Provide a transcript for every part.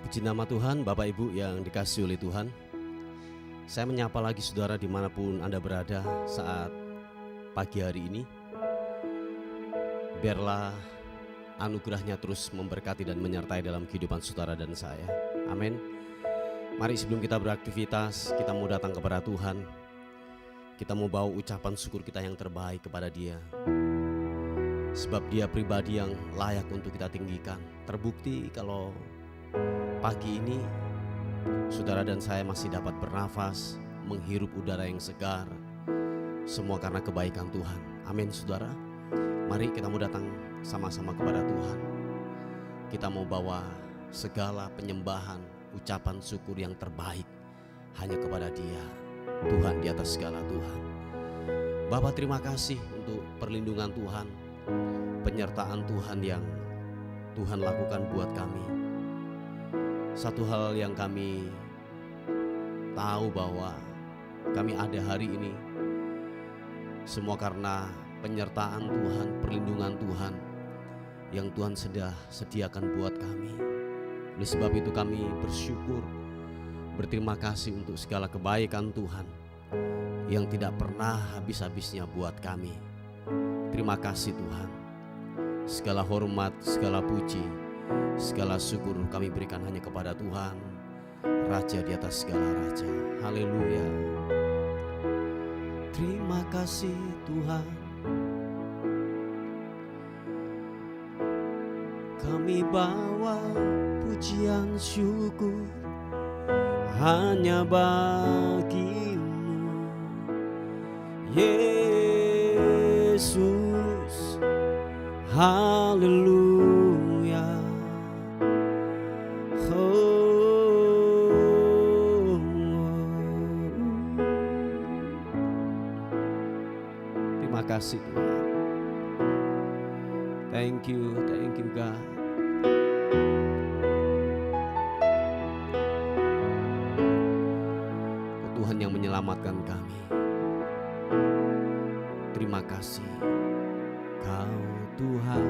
Puji nama Tuhan, Bapak Ibu yang dikasihi oleh Tuhan. Saya menyapa lagi saudara dimanapun Anda berada saat pagi hari ini. Biarlah anugerahnya terus memberkati dan menyertai dalam kehidupan saudara dan saya. Amin. Mari sebelum kita beraktivitas, kita mau datang kepada Tuhan. Kita mau bawa ucapan syukur kita yang terbaik kepada Dia. Sebab Dia pribadi yang layak untuk kita tinggikan. Terbukti kalau pagi ini saudara dan saya masih dapat bernafas, menghirup udara yang segar. Semua karena kebaikan Tuhan. Amin saudara. Mari kita mau datang sama-sama kepada Tuhan. Kita mau bawa segala penyembahan, ucapan syukur yang terbaik hanya kepada Dia, Tuhan di atas segala Tuhan. Bapa, terima kasih untuk perlindungan Tuhan, penyertaan Tuhan yang Tuhan lakukan buat kami. Satu hal yang kami tahu bahwa kami ada hari ini semua karena penyertaan Tuhan, perlindungan Tuhan yang Tuhan sudah sediakan buat kami. Oleh sebab itu kami bersyukur, berterima kasih untuk segala kebaikan Tuhan yang tidak pernah habis-habisnya buat kami. Terima kasih Tuhan. Segala hormat, segala puji, segala syukur kami berikan hanya kepada Tuhan, Raja di atas segala raja. Haleluya. Terima kasih Tuhan. Kami bawa pujian syukur hanya bagimu, Yesus. Haleluya. Terima kasih Tuhan. Thank you God. Tuhan yang menyelamatkan kami. Terima kasih. Kau Tuhan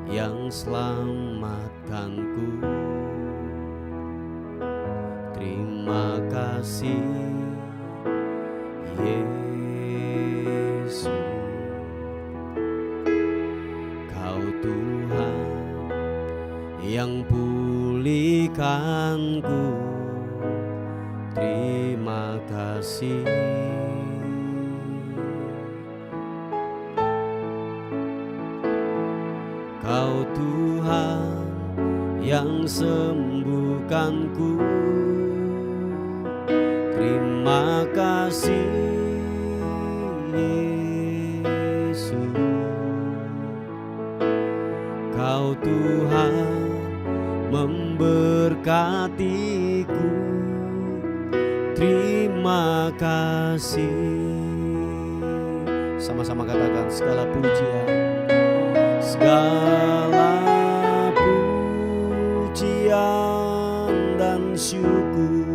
yang selamatkanku. Terima kasih Yesus. Kau Tuhan yang pulihkanku. Terima kasih. Kau Tuhan yang sembuhkanku. Terima kasih Yesus. Kau Tuhan memberkatiku. Terima kasih. Sama-sama katakan segala pujian, segala pujian dan syukur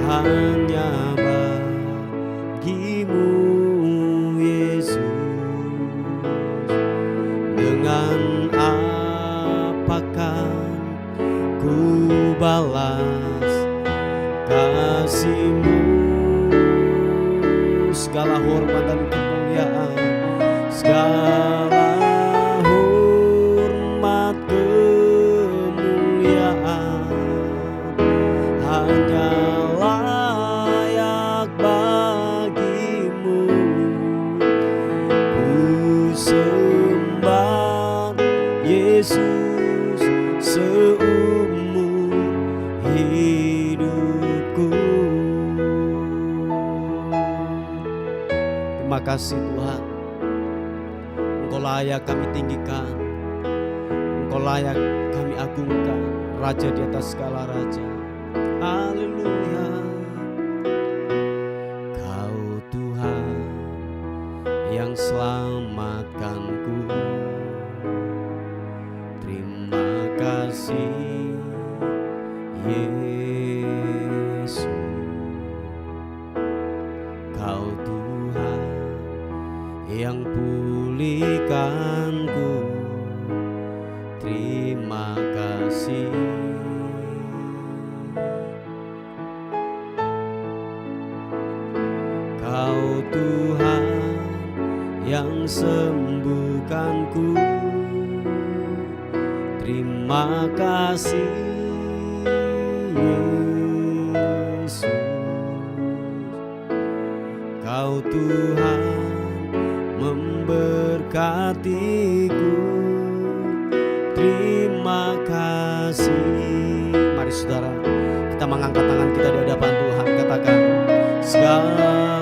hanya bagimu Yesus. Dengan apakah ku balas kasih-Mu? Segala hormat dan kemuliaan, segala hormat kemuliaan hanya layak bagimu. Ku sembah Yesus seumur hidupku. Terima kasih Tuhan. Engkau layak kami tinggikan, Engkau layak kami agungkan, Raja di atas segala raja. Haleluya. Kau Tuhan yang selamatkanku. Terima kasih Yesus. Kau Tuhan yang pulihkanku. Terima kasih sembuhkanku. Terima kasih Yesus, Kau Tuhan memberkatiku. Terima kasih. Mari saudara, kita mengangkat tangan kita di hadapan Tuhan. Katakan, segala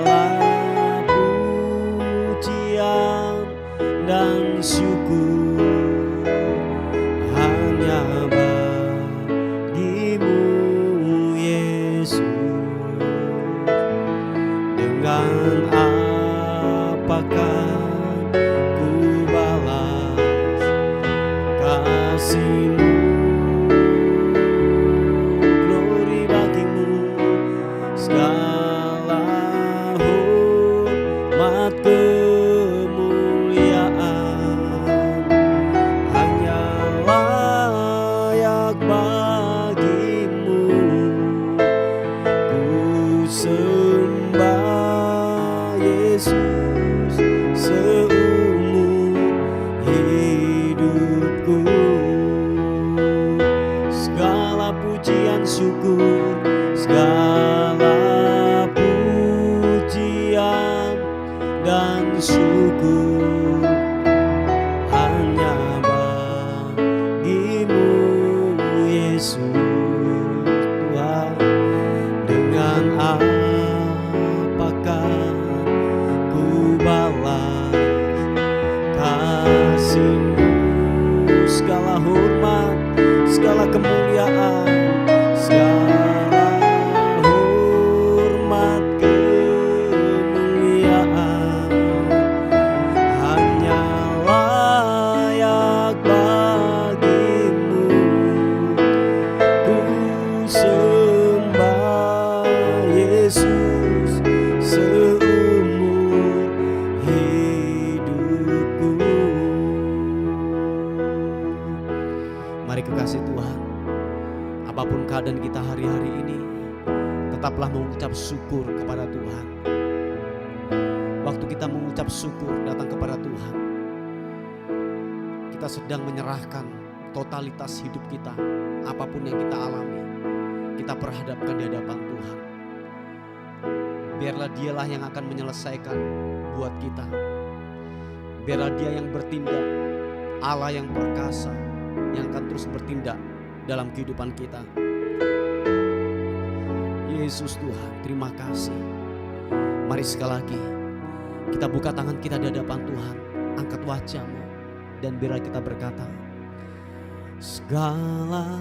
pujian dan syukur hanya bagimu Yesus. Dengan apakah ku balas kasih-Mu? Glory bagimu, segala hormat kemuliaan hanya layak bagimu. Ku sembah Yesus seumur hidupku. Segala pujian syukur, segala pujian dan syukur hanya bagimu Yesus. Tuhan, dengan apakah ku balas kasih-Mu? Segala hormat, segala kemuliaan, segala hormat kemuliaan hanya layak bagimu. Ku sembah Yesus seumur hidupku. Mari kekasih Tuhan, apapun keadaan kita hari-hari ini, tetaplah mengucap syukur kepada Tuhan. Waktu kita mengucap syukur datang kepada Tuhan, kita sedang menyerahkan totalitas hidup kita. Apapun yang kita alami, kita perhadapkan di hadapan Tuhan. Biarlah Dialah yang akan menyelesaikan buat kita. Biarlah Dia yang bertindak, Allah yang perkasa, yang akan terus bertindak dalam kehidupan kita. Yesus Tuhan, terima kasih. Mari sekali lagi kita buka tangan kita di hadapan Tuhan. Angkat wajah-Mu dan biarlah kita berkata, segala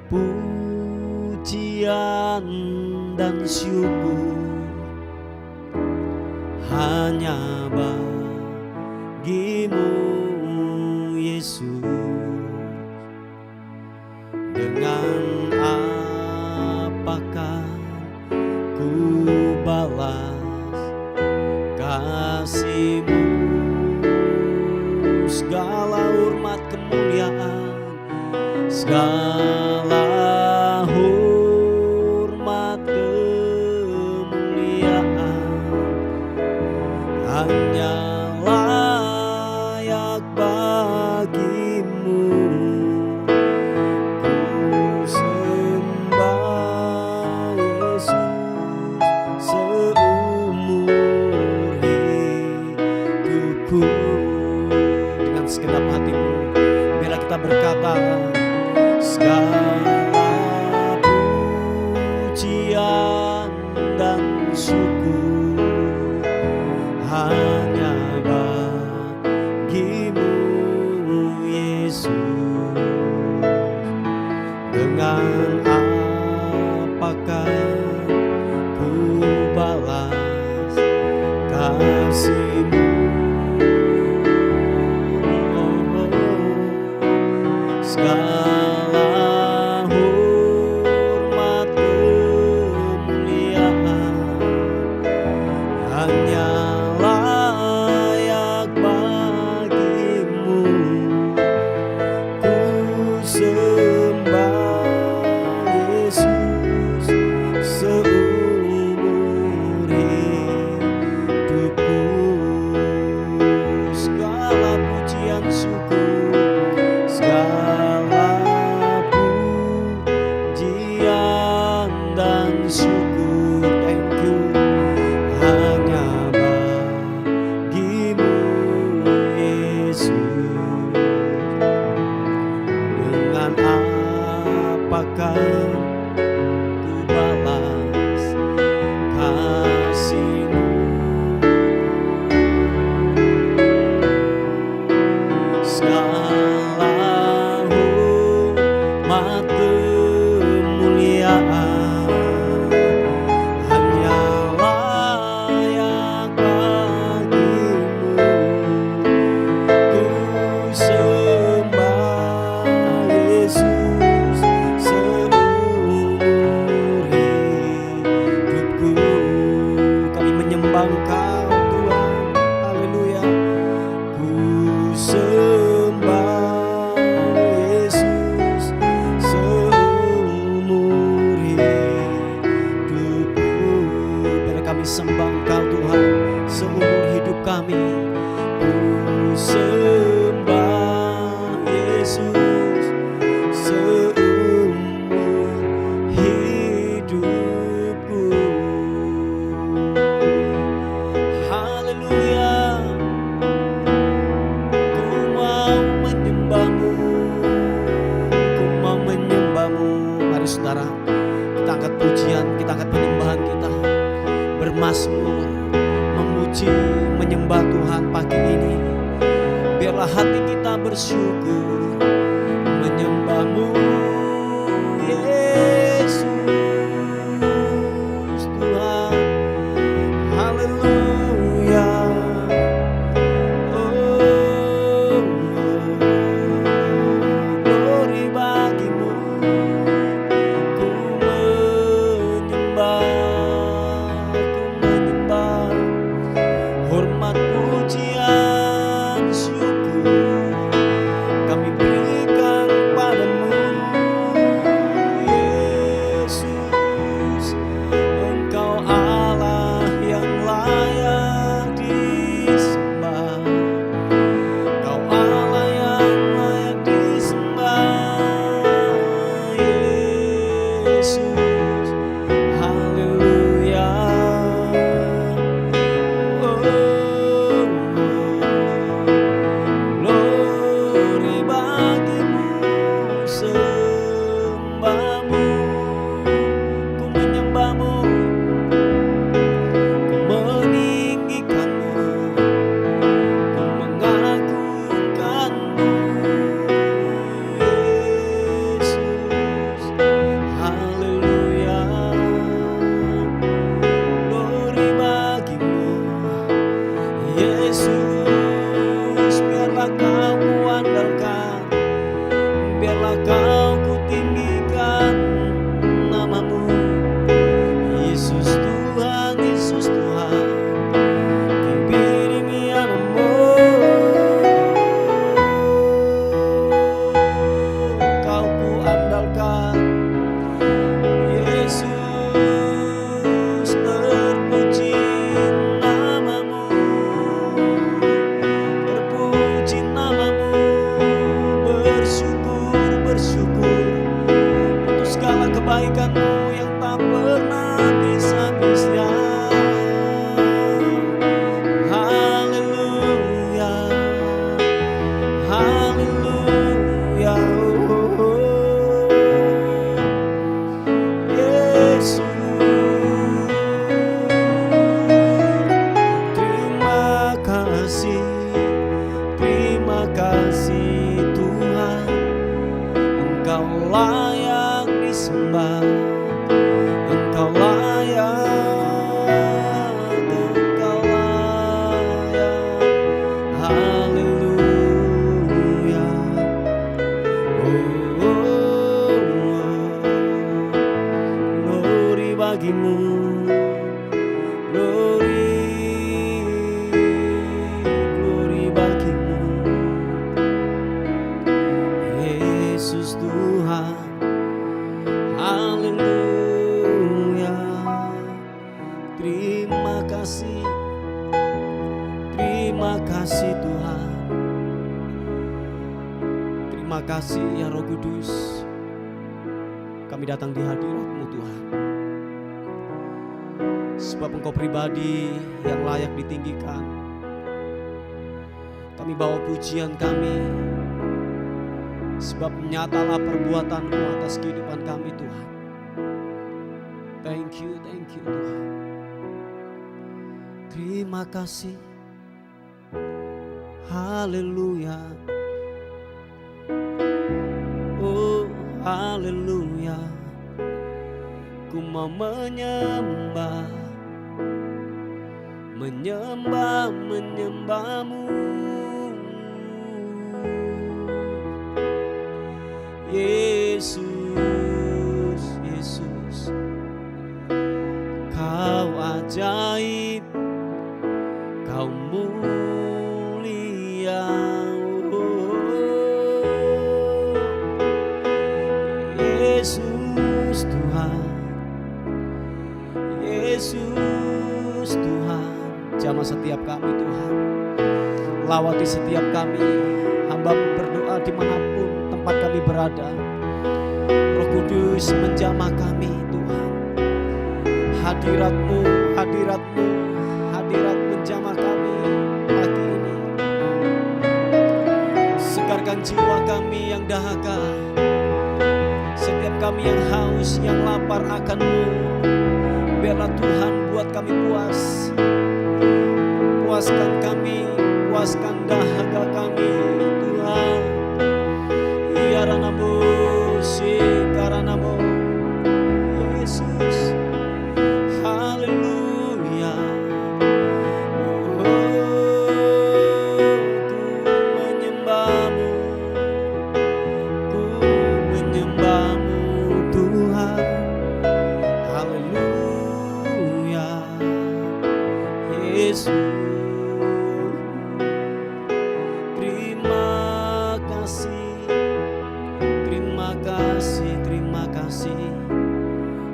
pujian dan syukur hanya bagimu Yesus. Dengan apakah ku balas kasih-Mu? Segala hormat kemuliaan, segala hormat kemuliaan hanya layak bagimu. Ku sembah Yesus seumur hidupku. Dengan segenap hatimu, biarlah kita berkata, segala pujian dan syukur hanya bagimu Yesus. Dengan apakah ku balas kasih-Mu? Segala sembah Yesus seumur hidupku. Haleluya, ku mau menyembahmu, ku mau menyembahmu. Mari saudara, kita angkat pujian, kita angkat penyembahan kita, bermazmur, memuji, menyembah Tuhan pagi ini. Biarlah hati kita bersyukur, menyembahmu Yesus Tuhan. Haleluya. Oh, glory bagimu, ku menyembah, hormat pujian syukur kami berikan padamu Yesus. Engkau Allah yang layak disembah, Engkau Allah yang layak disembah Yesus. Haleluya. Glory bagimu, sembahmu, ku menyembahmu, ku meninggikanmu, ku mengagungkanmu Yesus. Haleluya. Glory bagimu Yesus. Biarlah kau kuandalkan, biarlah kau kutinggikan namamu Yesus Tuhan, Yesus Tuhan. Kibirimi anamu, kau kuandalkan Yesus. Terpuji namamu, terpuji namamu. Bersyukur, bersyukur untuk segala kebaikanmu yang tak pernah bisa-bisa. Haleluya, haleluya. Yesus, terima kasih, terima kasih Tuhan. Engkau layak disembah, Engkau layak, Engkau layak. Haleluya. Glory bagimu, glory bagimu Yesus Tuhan. Haleluya. Terima kasih, terima kasih Tuhan. Terima kasih ya Roh Kudus. Kami datang di hadirat-Mu Tuhan, sebab Engkau pribadi yang layak ditinggikan. Kami bawa pujian kami, sebab nyatalah perbuatan-Mu atas kehidupan kami Tuhan. Thank you Tuhan. Terima kasih. Haleluya. Oh haleluya. Ku mau menyembah, menyembah, menyembahmu Yesus, Yesus. Kau ajaib, Kau mulia, Yesus Tuhan, Yesus Tuhan. Jamah setiap kami Tuhan. lawati setiap kami. Hamba-Mu berdoa dimanapun tempat kami berada. Roh Kudus menjamah kami Tuhan. Hadirat-Mu, hadirat-Mu, hadirat menjamah kami pagi ini. Segarkan jiwa kami yang dahaga, setiap kami yang haus, yang lapar akan-Mu. Biarlah Tuhan buat kami puas. Puaskan kami, puaskan dahaga kami Tuhan. Ya Ranamu, Sikaranamu, Yesus. Haleluya. Oh, ku menyembah-Mu, ku menyembah-Mu Tuhan. Haleluya, Yesus. Terima kasih, terima kasih, terima kasih.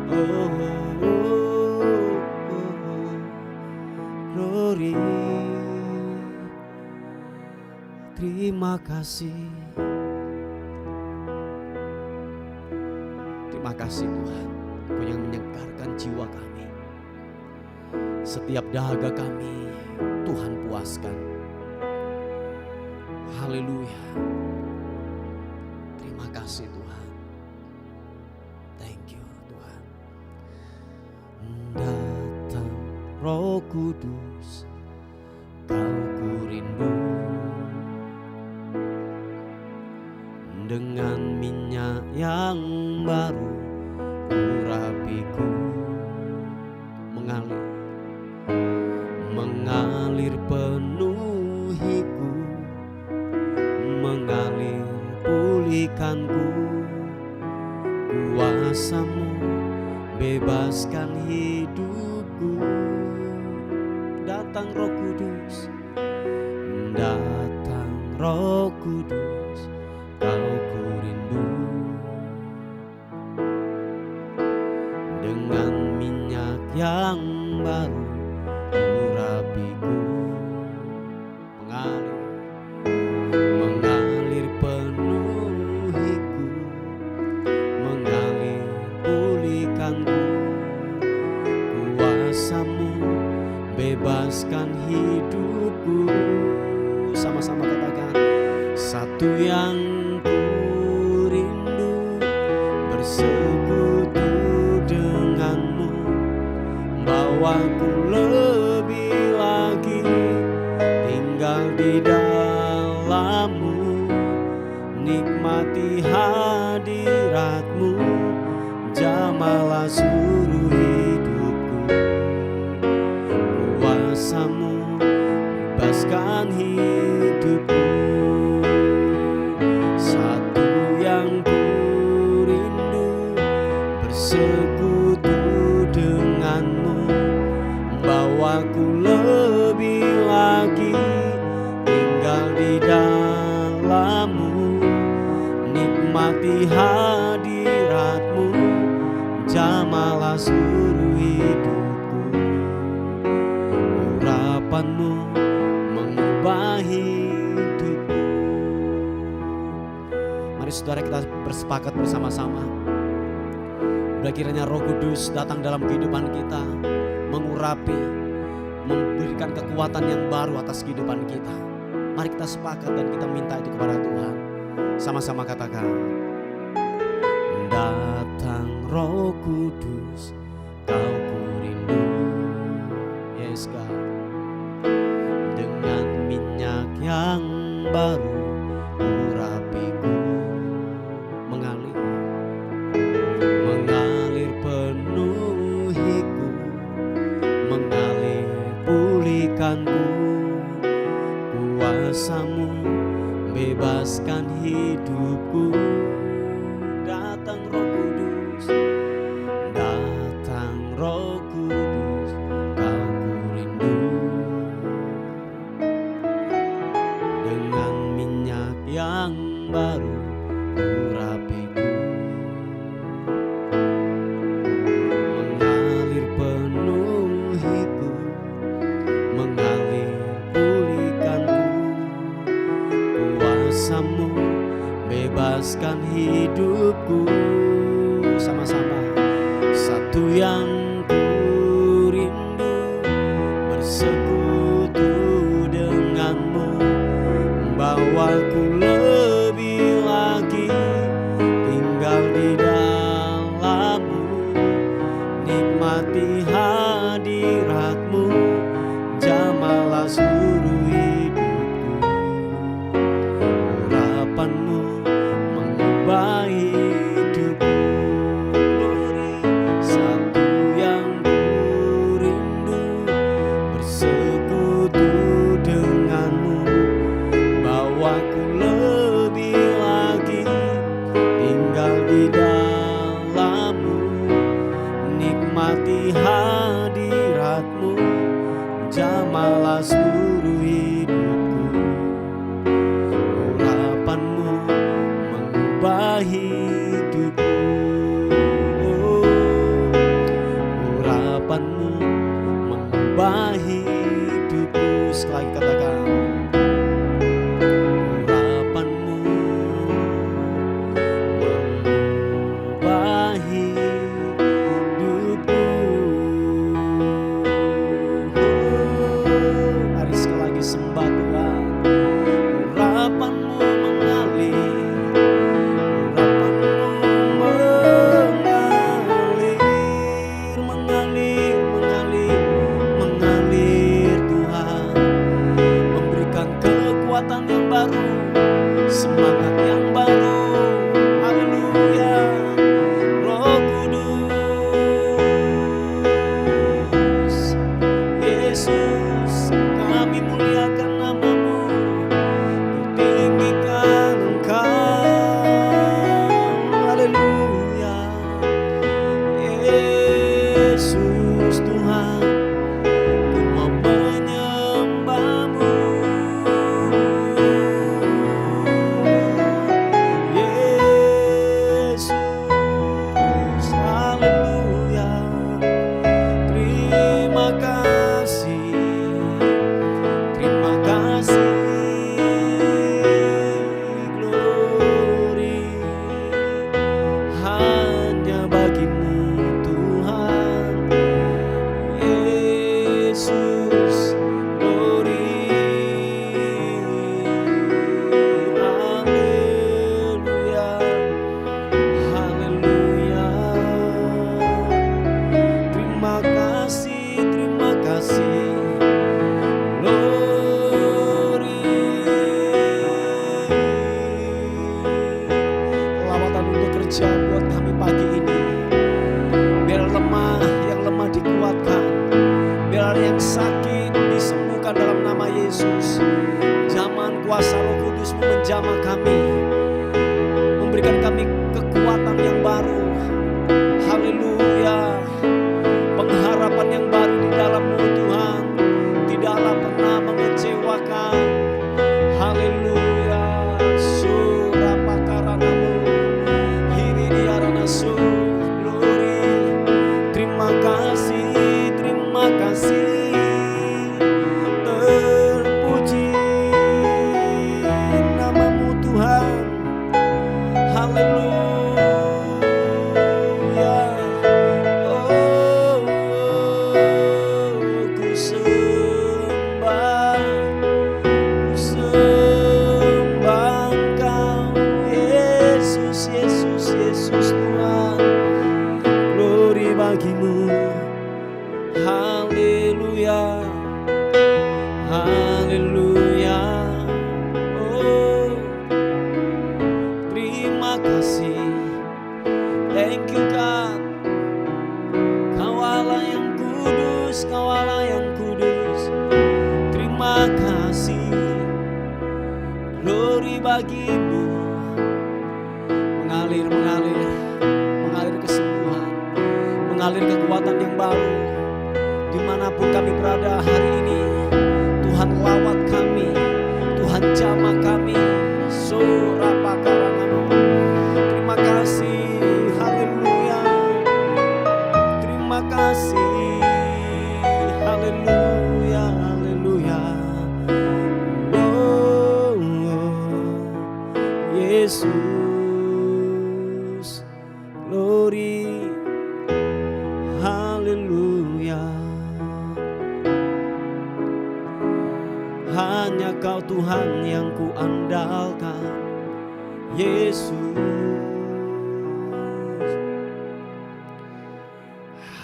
Oh, oh, oh, oh. Glory. Terima kasih. Terima kasih Tuhan, Kau yang menyegarkan jiwa kami. Setiap dahaga kami Tuhan puaskan. Haleluya. Terima kasih Tuhan. Thank you Tuhan. Datang Roh Kudus, Kau ku rindu. Dengan minyak yang baru urapiku mengalir, mengalir penuhiku, mengalir pulihkanku. Kuasa-Mu bebaskan hidupku. Datang Roh Kudus, datang Roh Kudus, Kau ku rindu. Dengan minyak yang baru urapiku, mengalir, mengalir penuhiku, mengalir pulihkanku. Kuasa-Mu bebaskan hidupku. Sama-sama katakan. Satu yang ku rindu, bersekutu dengan-Mu, bawaku lebih lagi tinggal di dalam-Mu, nikmati hadirat-Mu, jamalah seluruh hidupku. Kuasa-Mu bebaskan hidupku. Satu yang ku rindu, bersekutu dengan-Mu, bawaku lebih lagi tinggal di dalam-Mu, nikmati hadirat-Mu, jamalah seluruh hidupku. Urapan-Mu mengubah hidupku. Mari saudara kita bersepakat bersama-sama. Udah kiranya Roh Kudus datang dalam kehidupan kita, mengurapi, memberikan kekuatan yang baru atas kehidupan kita. Mari kita sepakat dan kita minta itu kepada Tuhan. Sama-sama katakan. Datang Roh Kudus, Kau ku rindu. Yes God. Dengan minyak yang baru urapiku, mengalir, mengalir penuhiku, mengalir pulihkanku. Kuasa-Mu bebaskan hidupku. Datang Roh Kudus, datang Roh Kudus, Kau ku rindu. Dengan minyak yang baru urapiku, mengalir penuhiku, mengalir pulihkanku. kuasa-Mu bebaskan hidupku. Sama-sama. Satu yang ku rindu, bersekutu denganmu, bawaku lebih lagi tinggal di dalammu, nikmati hadiratmu, jamalah seluruh hidupku. Urapanmu mengubah hidupku. Glory. Satu yang ku rindu, bersekutu denganmu, bawaku lebih lagi tinggal di dalammu, nikmati hadiratmu, jamalah seluruh hidupku. Urapanmu mengubah hidupku. Urapanmu mengubah hidupku. Sekali katakan, urapanmu mengubah hidupku. Mari sekali lagi sembah Tuhan. Urapanmu mengalir, urapanmu mengalir Tuhan, memberikan kekuatan yang baru, semangat yang baru. Haleluya. Roh Kudus, Yesus, kami muliakan nama-Mu, tinggikan Engkau. Haleluya. Yesus Tuhan, ku mau menyembah-Mu. Yesus, haleluya. Terima kasih, terima kasih. Glory hanya bagimu Tuhan. Yesus, glory. Haleluya, haleluya. Terima kasih, terima kasih. Glory. Lawatan untuk kerja buat kami pagi ini. Biar yang lemah dikuatkan, biar yang sakit disembuhkan dalam nama Yesus. Zaman kuasa Roh Kudus menjamah kami, memberikan kami kekuatan yang baru. Haleluya. Pengharapan yang baru di dalam-Mu Tuhan, tidaklah pernah mengecewakan. Haleluya. Surapakaranamu, hiridiaranasu. Glory. Terima kasih, terima kasih. Terpuji nama-Mu Tuhan. Haleluya. Oh, ku sembah Engkau. Yesus, Yesus, Yesus Tuhan. Glory bagimu. Haleluya, haleluya. Oh, terima kasih. Thank you God. Kau Allah yang kudus, Kau Allah yang kudus. Terima kasih. Glory bagimu. Mengalir, mengalir, mengalir kesembuhan, mengalir kekuatan yang baru. Dimanapun kami berada hari ini, Tuhan lawat kami, Tuhan jamah kami. Surapakaranamu. Terima kasih. Haleluya. Terima kasih. Haleluya, haleluya. Oh, oh. Yesus. Glory, haleluya. Hanya Kau Tuhan yang ku andalkan, Yesus.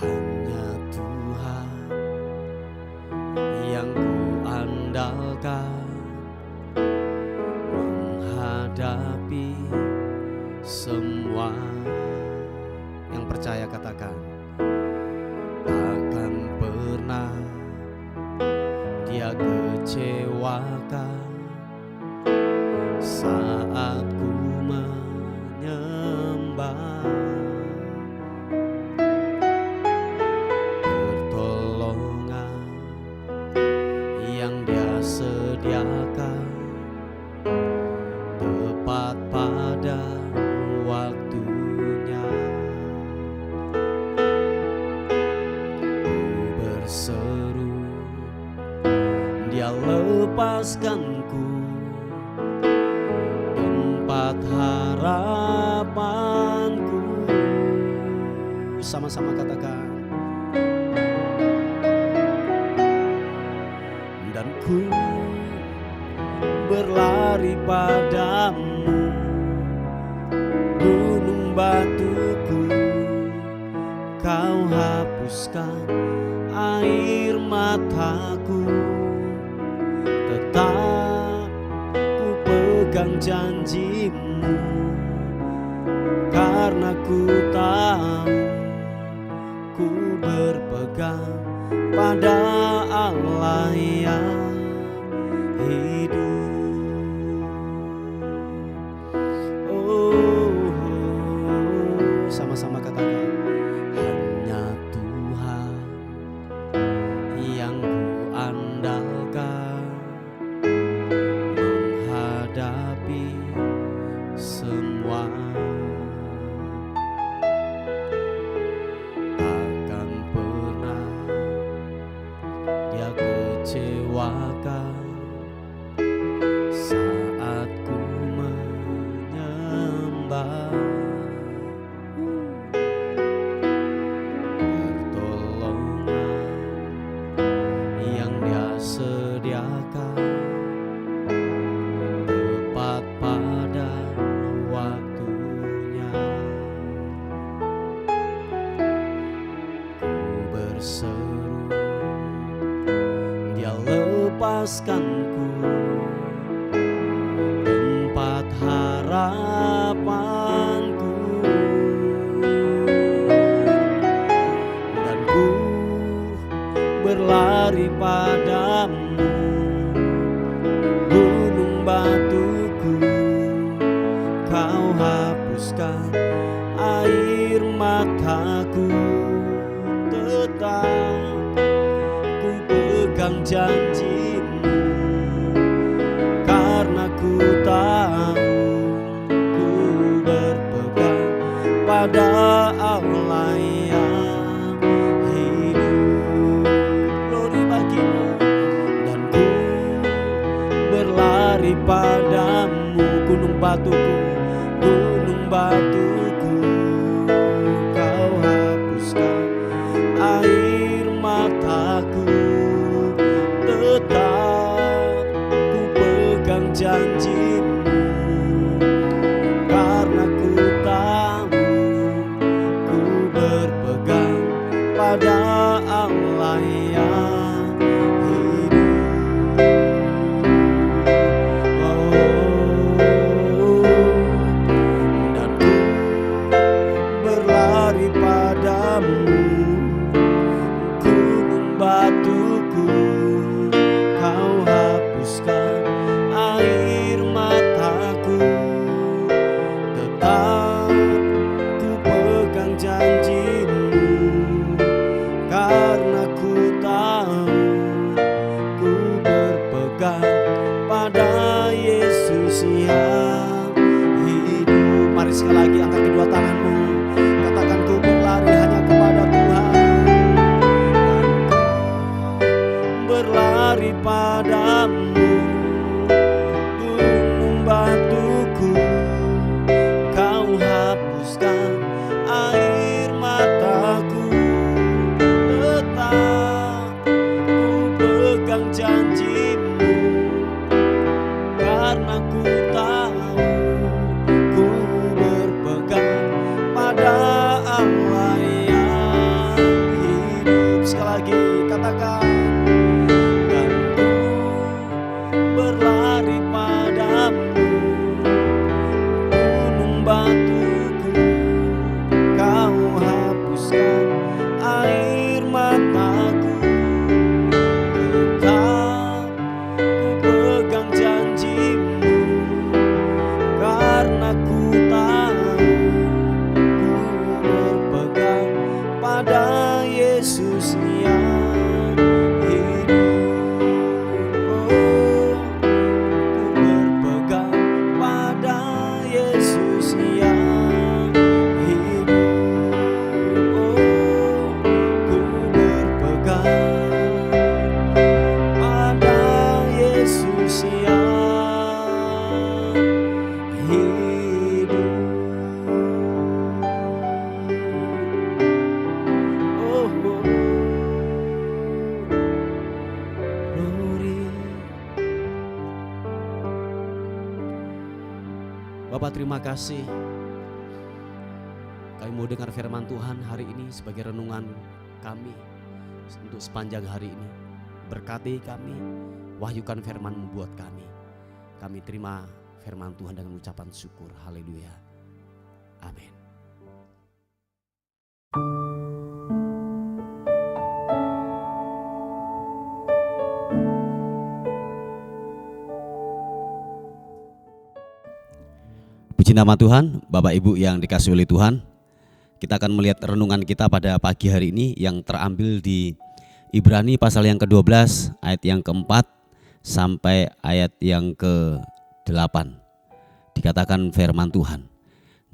Hanya Tuhan yang ku andalkan menghadapi semua. Yang percaya katakan, takkan pernah Dia kecewakan saat ku menyembah. Pertolongan yang Dia sediakan tepat pada waktunya. Ku berseru, Dia lepaskanku tempat harapanku. Sama-sama katakan. Dan ku berlari padamu, gunung batuku, Kau hapuskan air mataku. Tetap ku pegang janji-Mu, karena ku tahu ku berpegang pada Allah yang hidup. Oh, sama-sama katakan, hanya Tuhan yang ku andalkan menghadapi semua. Takkan pernah Dia kecewakan saat ku menyembah. Pertolongan yang Dia sediakan tepat pada waktunya. Ku berseru, Dia lepaskanku tempat harapanku. Dan ku berlari padamu, gunung batuku, Kau hapuskan air mataku. Tetap ku pegang janji-Mu, karena ku tahu ku berpegang pada Allah yang hidup. Glory bagi-Mu. Dan ku berlari padamu, gunung batuku, gunung batuku, Kau hapuskan air mataku. Tetap ku pegang janji-Mu, karena ku tahu ku berpegang pada Allah yang hidup. Oh, dan ku berlari padamu, gunung batuku, Kau hapuskan air mataku. Tetap ku pegang janji-Mu, karena ku tahu ku berpegang pada Yesus yang hidup. Mari sekali lagi angkat kedua tanganmu, katakan, ku berlari hanya kepada Tuhan. Berlari padamu, gunung batuku, tahu ku berpegang pada Allah yang hidup. Sekali lagi katakan, dan ku berlari padamu, gunung batuku kau hapuskan air mataku. Tetap ku pegang janjimu, karena ku tahu ku berpegang pada Yesus yang hidup. Oh, ku berpegang pada Yesus yang hidup. Oh, ku berpegang pada Yesus yang hidup. Oh, glory. Bapak, terima kasih. Kami mau dengar firman Tuhan hari ini sebagai renungan kami untuk sepanjang hari ini. Berkati kami, wahyukan firman-Mu buat kami. Kami terima firman Tuhan dengan ucapan syukur. Haleluya. Amin. Puji nama Tuhan, Bapak Ibu yang dikasihi oleh Tuhan. Kita akan melihat renungan kita pada pagi hari ini yang terambil di Ibrani pasal yang ke-12 ayat yang ke-4 sampai ayat yang ke-8. Dikatakan firman Tuhan,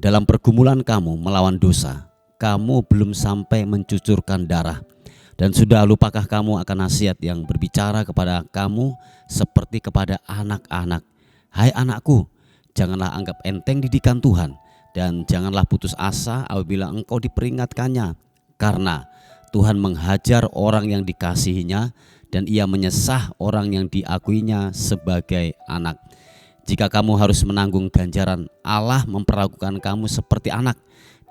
dalam pergumulan kamu melawan dosa, kamu belum sampai mencucurkan darah. Dan sudah lupakah kamu akan nasihat yang berbicara kepada kamu seperti kepada anak-anak? Hai anakku, janganlah anggap enteng didikan Tuhan, dan janganlah putus asa apabila engkau diperingatkannya, karena Tuhan menghajar orang yang dikasihinya, dan ia menyesah orang yang diakuinya sebagai anak. Jika kamu harus menanggung ganjaran, Allah memperlakukan kamu seperti anak.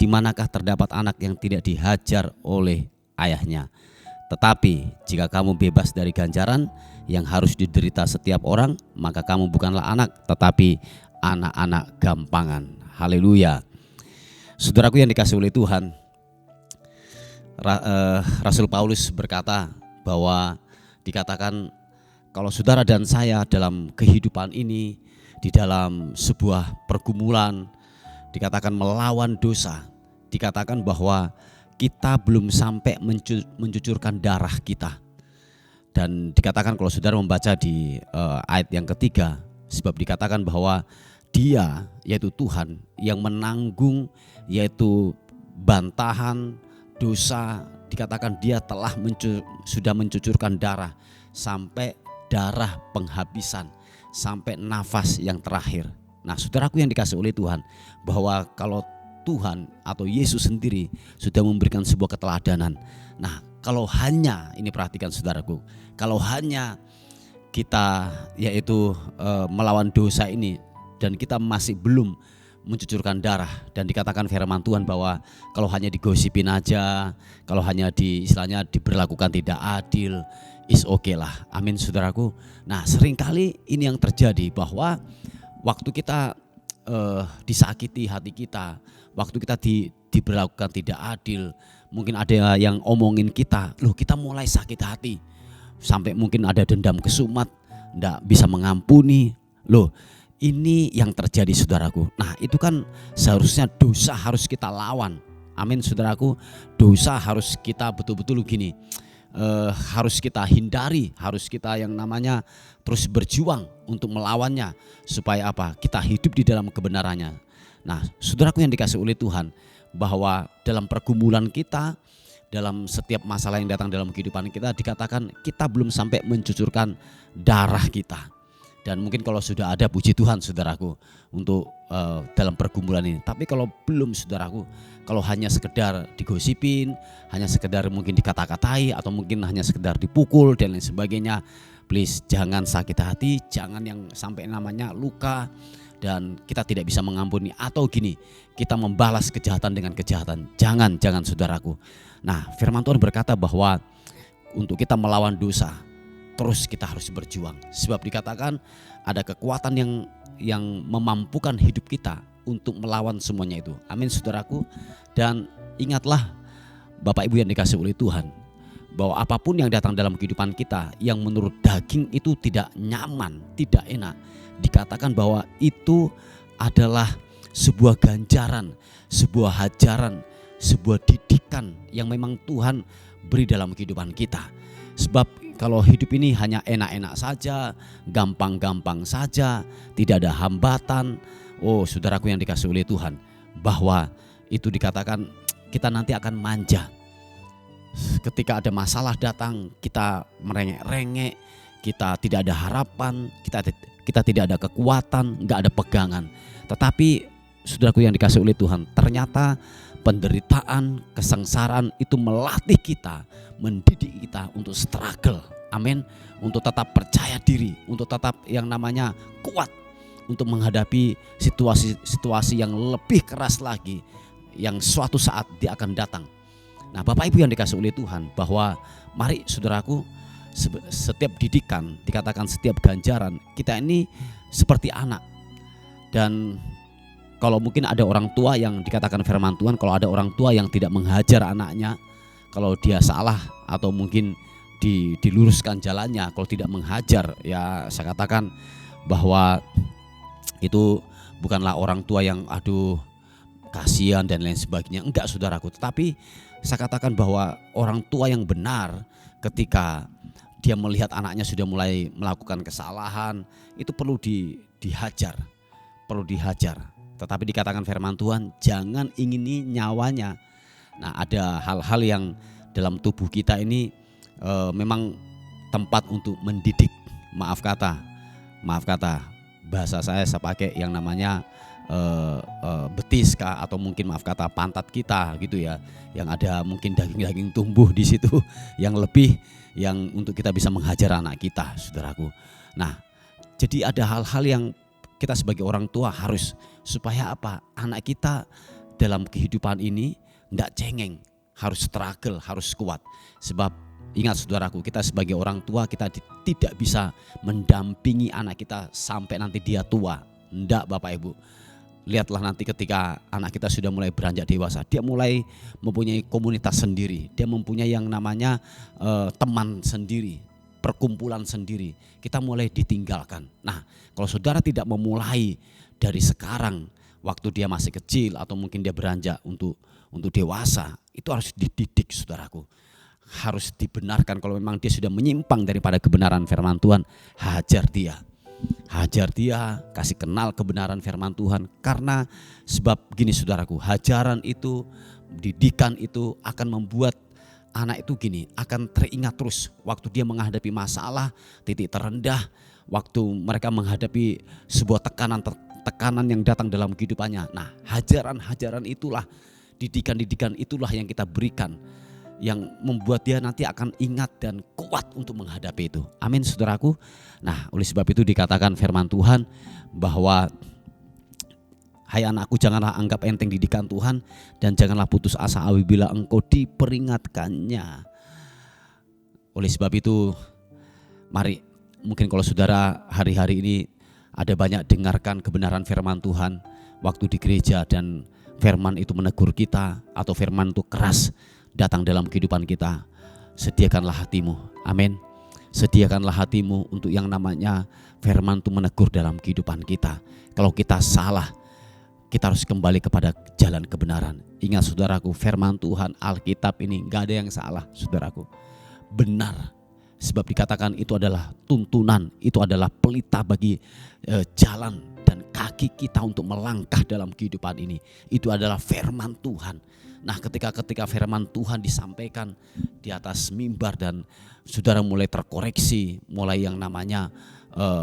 Di manakah terdapat anak yang tidak dihajar oleh ayahnya? Tetapi jika kamu bebas dari ganjaran yang harus diderita setiap orang, maka kamu bukanlah anak, tetapi anak-anak gampangan. Haleluya. Saudaraku yang dikasihi oleh Tuhan, Rasul Paulus berkata bahwa dikatakan kalau saudara dan saya dalam kehidupan ini, di dalam sebuah pergumulan, dikatakan melawan dosa, dikatakan bahwa kita belum sampai mencucurkan darah kita. Dan dikatakan kalau saudara membaca di ayat yang ketiga, sebab dikatakan bahwa Dia, yaitu Tuhan, yang menanggung yaitu bantahan dosa, dikatakan Dia telah sudah mencucurkan darah sampai darah penghabisan, sampai nafas yang terakhir. Nah, saudaraku yang dikasihi oleh Tuhan, bahwa kalau Tuhan atau Yesus sendiri sudah memberikan sebuah keteladanan. Nah, kalau hanya, ini perhatikan saudaraku, kalau hanya kita yaitu melawan dosa ini dan kita masih belum mencucurkan darah, dan dikatakan firman Tuhan bahwa kalau hanya digosipin aja, kalau hanya istilahnya diberlakukan tidak adil, is okay lah. Amin saudaraku. Nah, seringkali ini yang terjadi, bahwa waktu kita disakiti hati kita, waktu kita diberlakukan tidak adil, mungkin ada yang omongin kita, loh kita mulai sakit hati, sampai mungkin ada dendam kesumat, enggak bisa mengampuni. Loh, ini yang terjadi saudaraku. Nah, itu kan seharusnya dosa harus kita lawan. Amin saudaraku. Dosa harus kita betul-betul gini, harus kita hindari, harus kita yang namanya terus berjuang untuk melawannya, supaya apa? Kita hidup di dalam kebenarannya. Nah, saudaraku yang dikasihi oleh Tuhan, bahwa dalam pergumulan kita, dalam setiap masalah yang datang dalam kehidupan kita, dikatakan kita belum sampai mencucurkan darah kita. Dan mungkin kalau sudah ada, puji Tuhan saudaraku, untuk dalam pergumulan ini. Tapi kalau belum saudaraku, kalau hanya sekedar digosipin, hanya sekedar mungkin dikata-katai, atau mungkin hanya sekedar dipukul dan lain sebagainya, Please jangan sakit hati, jangan yang sampai namanya luka dan kita tidak bisa mengampuni, atau gini, kita membalas kejahatan dengan kejahatan. Jangan saudaraku. Nah, firman Tuhan berkata bahwa untuk kita melawan dosa, terus kita harus berjuang. Sebab dikatakan ada kekuatan yang memampukan hidup kita untuk melawan semuanya itu. Amin saudaraku. Dan ingatlah Bapak Ibu yang dikasihi oleh Tuhan, bahwa apapun yang datang dalam kehidupan kita yang menurut daging itu tidak nyaman, tidak enak, dikatakan bahwa itu adalah sebuah ganjaran, sebuah hajaran, sebuah didikan yang memang Tuhan beri dalam kehidupan kita. Sebab kalau hidup ini hanya enak-enak saja, gampang-gampang saja, tidak ada hambatan, saudaraku yang dikasihi oleh Tuhan, bahwa itu dikatakan kita nanti akan manja. Ketika ada masalah datang, kita merengek-rengek, kita tidak ada harapan, kita tidak ada kekuatan, nggak ada pegangan. Tetapi saudaraku yang dikasihi oleh Tuhan, ternyata penderitaan, kesengsaraan itu melatih kita, mendidik kita untuk struggle. Amin. Untuk tetap percaya diri, untuk tetap yang namanya kuat, untuk menghadapi situasi-situasi yang lebih keras lagi, yang suatu saat dia akan datang. Nah, Bapak Ibu yang dikasihi oleh Tuhan, bahwa mari saudaraku, setiap didikan, dikatakan setiap ganjaran, kita ini seperti anak. Dan kalau mungkin ada orang tua yang dikatakan firman Tuhan, kalau ada orang tua yang tidak menghajar anaknya, kalau dia salah atau mungkin diluruskan jalannya, kalau tidak menghajar, ya saya katakan bahwa itu bukanlah orang tua yang kasihan dan lain sebagainya. Enggak saudaraku, tetapi saya katakan bahwa orang tua yang benar ketika dia melihat anaknya sudah mulai melakukan kesalahan, itu perlu dihajar, perlu dihajar. Tetapi dikatakan firman Tuhan, jangan ingini nyawanya. Nah, ada hal-hal yang dalam tubuh kita ini memang tempat untuk mendidik. Maaf kata, bahasa saya pakai yang namanya betis kah, atau mungkin maaf kata pantat kita gitu ya, yang ada mungkin daging-daging tumbuh di situ yang lebih, yang untuk kita bisa menghajar anak kita, saudaraku. Nah, jadi ada hal-hal yang kita sebagai orang tua harus, supaya apa? Anak kita dalam kehidupan ini enggak cengeng, harus struggle, harus kuat. Sebab ingat saudaraku, kita sebagai orang tua, kita tidak bisa mendampingi anak kita sampai nanti dia tua. Enggak Bapak Ibu. Lihatlah nanti ketika anak kita sudah mulai beranjak dewasa, dia mulai mempunyai komunitas sendiri, dia mempunyai yang namanya teman sendiri, perkumpulan sendiri. Kita mulai ditinggalkan. Nah, kalau saudara tidak memulai dari sekarang, waktu dia masih kecil atau mungkin dia beranjak untuk dewasa, itu harus dididik saudaraku. Harus dibenarkan. Kalau memang dia sudah menyimpang daripada kebenaran firman Tuhan, hajar dia. Hajar dia, kasih kenal kebenaran firman Tuhan. Karena sebab gini saudaraku, hajaran itu, didikan itu akan membuat anak itu gini, akan teringat terus waktu dia menghadapi masalah, titik terendah, waktu mereka menghadapi sebuah tekanan yang datang dalam kehidupannya. Nah, hajaran itulah, didikan itulah yang kita berikan, yang membuat dia nanti akan ingat dan kuat untuk menghadapi itu. Amin saudaraku. Nah, oleh sebab itu dikatakan firman Tuhan bahwa hai anakku, janganlah anggap enteng didikan Tuhan, dan janganlah putus asa apabila engkau diperingatkannya. Oleh sebab itu, mari, mungkin kalau saudara hari-hari ini ada banyak dengarkan kebenaran firman Tuhan waktu di gereja, dan firman itu menegur kita, atau firman itu keras datang dalam kehidupan kita, sediakanlah hatimu. Amin. Sediakanlah hatimu untuk yang namanya firman itu menegur dalam kehidupan kita. Kalau kita salah, kita harus kembali kepada jalan kebenaran. Ingat saudaraku, firman Tuhan, Alkitab ini gak ada yang salah saudaraku. Benar. Sebab dikatakan itu adalah tuntunan, itu adalah pelita bagi jalan dan kaki kita untuk melangkah dalam kehidupan ini. Itu adalah firman Tuhan. Nah, ketika firman Tuhan disampaikan di atas mimbar dan saudara mulai terkoreksi, mulai yang namanya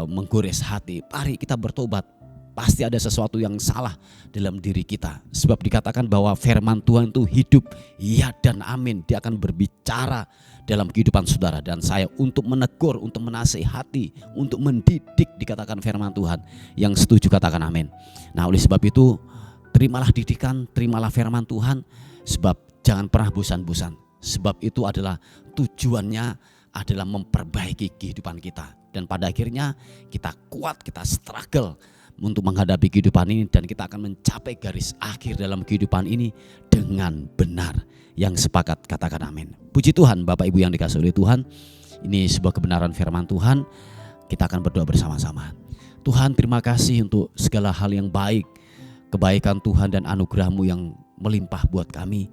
menggores hati, mari kita bertobat. pasti ada sesuatu yang salah dalam diri kita. Sebab dikatakan bahwa firman Tuhan itu hidup, ya dan amin. Dia akan berbicara dalam kehidupan saudara dan saya untuk menegur, untuk menasihati, untuk mendidik, dikatakan firman Tuhan. Yang setuju katakan amin. Nah, oleh sebab itu terimalah didikan, terimalah firman Tuhan, sebab jangan pernah bosan-bosan. Sebab itu adalah tujuannya adalah memperbaiki kehidupan kita. Dan pada akhirnya kita kuat, kita struggle untuk menghadapi kehidupan ini, dan kita akan mencapai garis akhir dalam kehidupan ini dengan benar. Yang sepakat katakan amin. Puji Tuhan, Bapak Ibu yang dikasihi oleh Tuhan, ini sebuah kebenaran firman Tuhan. Kita akan berdoa bersama-sama. Tuhan, terima kasih untuk segala hal yang baik, kebaikan Tuhan dan anugerah-Mu yang melimpah buat kami.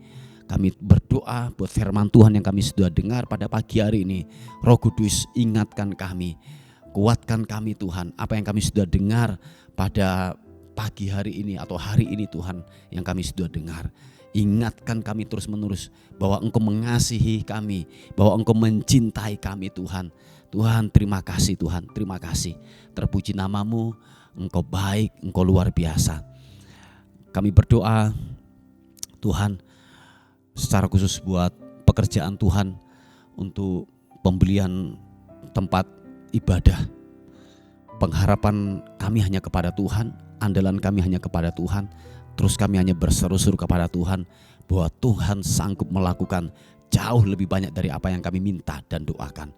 Kami berdoa buat firman Tuhan yang kami sudah dengar pada pagi hari ini. Roh Kudus, ingatkan kami, kuatkan kami Tuhan, apa yang kami sudah dengar pada pagi hari ini atau hari ini Tuhan yang kami sudah dengar. Ingatkan kami terus menerus bahwa Engkau mengasihi kami, bahwa Engkau mencintai kami Tuhan. Tuhan, terima kasih Tuhan, terima kasih. Terpuji nama-Mu, Engkau baik, Engkau luar biasa. Kami berdoa Tuhan secara khusus buat pekerjaan Tuhan untuk pembelian tempat ibadah. Pengharapan kami hanya kepada Tuhan, andalan kami hanya kepada Tuhan. Terus kami hanya berseru-seru kepada Tuhan bahwa Tuhan sanggup melakukan jauh lebih banyak dari apa yang kami minta dan doakan.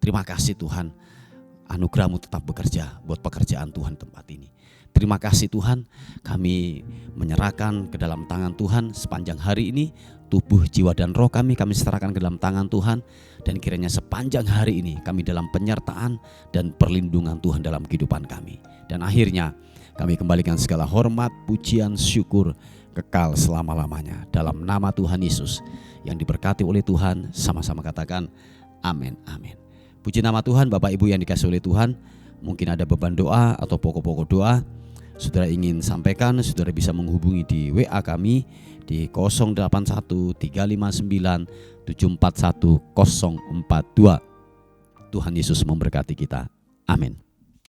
Terima kasih Tuhan, anugerah-Mu tetap bekerja buat pekerjaan Tuhan tempat ini. Terima kasih Tuhan, kami menyerahkan ke dalam tangan Tuhan sepanjang hari ini. Tubuh, jiwa dan roh kami serahkan ke dalam tangan Tuhan. Dan kiranya sepanjang hari ini kami dalam penyertaan dan perlindungan Tuhan dalam kehidupan kami. Dan akhirnya kami kembalikan segala hormat, pujian, syukur kekal selama-lamanya. Dalam nama Tuhan Yesus yang diberkati oleh Tuhan, sama-sama katakan amin, amin. Puji nama Tuhan. Bapak Ibu yang dikasihi oleh Tuhan, mungkin ada beban doa atau pokok-pokok doa saudara ingin sampaikan, saudara bisa menghubungi di WA kami di 081 359 741 042. Tuhan Yesus memberkati kita. Amin.